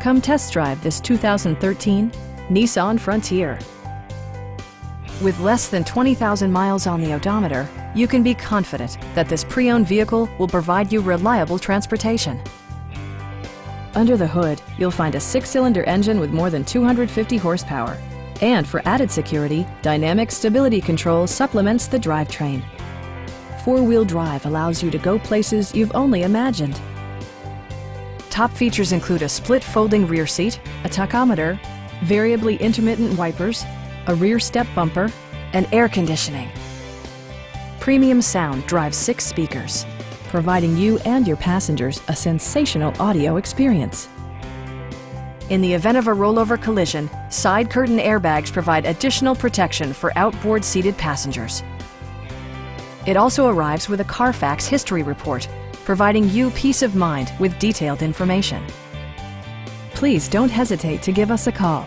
Come test drive this 2013 Nissan Frontier. With less than 20,000 miles on the odometer, you can be confident that this pre-owned vehicle will provide you reliable transportation. Under the hood, you'll find a 6-cylinder engine with more than 250 horsepower. And for added security, Dynamic Stability Control supplements the drivetrain. 4-wheel drive allows you to go places you've only imagined. Top features include a split folding rear seat, a tachometer, variably intermittent wipers, a rear step bumper, and air conditioning. Premium sound drives 6 speakers, providing you and your passengers a sensational audio experience. In the event of a rollover collision, side curtain airbags provide additional protection for outboard seated passengers. It also arrives with a Carfax history report, providing you peace of mind with detailed information. Please don't hesitate to give us a call.